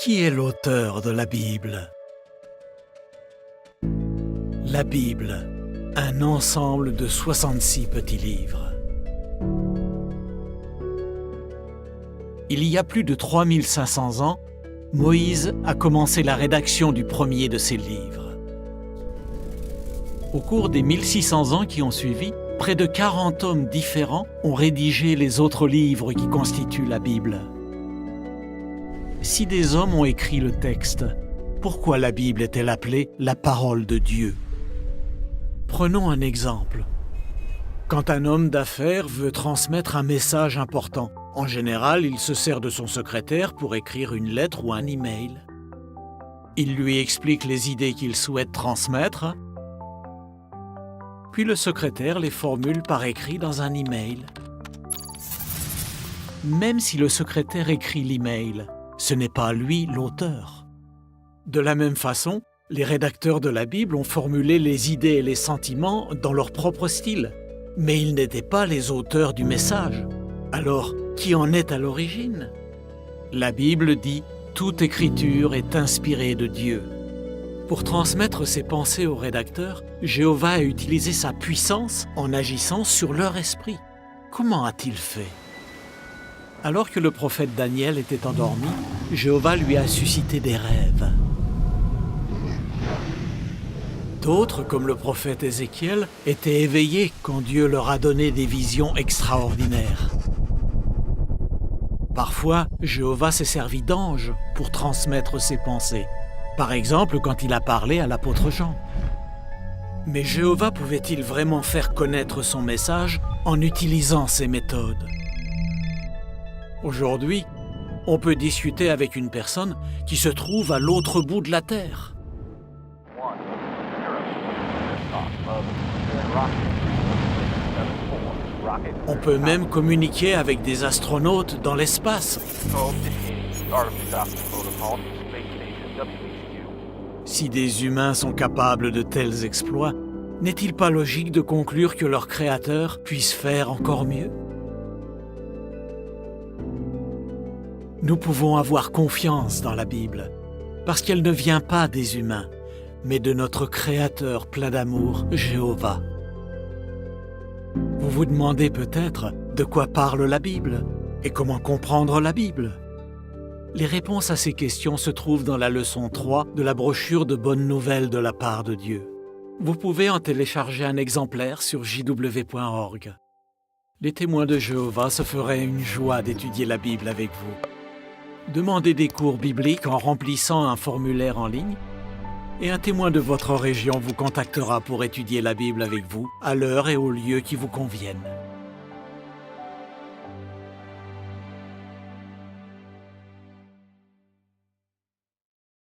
Qui est l'auteur de la Bible? La Bible, un ensemble de 66 petits livres. Il y a plus de 3500 ans, Moïse a commencé la rédaction du premier de ces livres. Au cours des 1600 ans qui ont suivi, près de 40 hommes différents ont rédigé les autres livres qui constituent la Bible. Si des hommes ont écrit le texte, pourquoi la Bible est-elle appelée la parole de Dieu? Prenons un exemple. Quand un homme d'affaires veut transmettre un message important, en général, il se sert de son secrétaire pour écrire une lettre ou un email. Il lui explique les idées qu'il souhaite transmettre, puis le secrétaire les formule par écrit dans un email. Même si le secrétaire écrit l'email, ce n'est pas lui l'auteur. De la même façon, les rédacteurs de la Bible ont formulé les idées et les sentiments dans leur propre style, mais ils n'étaient pas les auteurs du message. Alors, qui en est à l'origine? La Bible dit « Toute écriture est inspirée de Dieu ». Pour transmettre ses pensées aux rédacteurs, Jéhovah a utilisé sa puissance en agissant sur leur esprit. Comment a-t-il fait? Alors que le prophète Daniel était endormi, Jéhovah lui a suscité des rêves. D'autres, comme le prophète Ézéchiel, étaient éveillés quand Dieu leur a donné des visions extraordinaires. Parfois, Jéhovah s'est servi d'anges pour transmettre ses pensées. Par exemple, quand il a parlé à l'apôtre Jean. Mais Jéhovah pouvait-il vraiment faire connaître son message en utilisant ces méthodes? Aujourd'hui, on peut discuter avec une personne qui se trouve à l'autre bout de la Terre. On peut même communiquer avec des astronautes dans l'espace. Si des humains sont capables de tels exploits, n'est-il pas logique de conclure que leur Créateur puisse faire encore mieux? Nous pouvons avoir confiance dans la Bible, parce qu'elle ne vient pas des humains, mais de notre Créateur plein d'amour, Jéhovah. Vous vous demandez peut-être de quoi parle la Bible et comment comprendre la Bible. Les réponses à ces questions se trouvent dans la leçon 3 de la brochure de Bonnes Nouvelles de la part de Dieu. Vous pouvez en télécharger un exemplaire sur jw.org. Les témoins de Jéhovah se feraient une joie d'étudier la Bible avec vous. Demandez des cours bibliques en remplissant un formulaire en ligne et un témoin de votre région vous contactera pour étudier la Bible avec vous à l'heure et au lieu qui vous conviennent.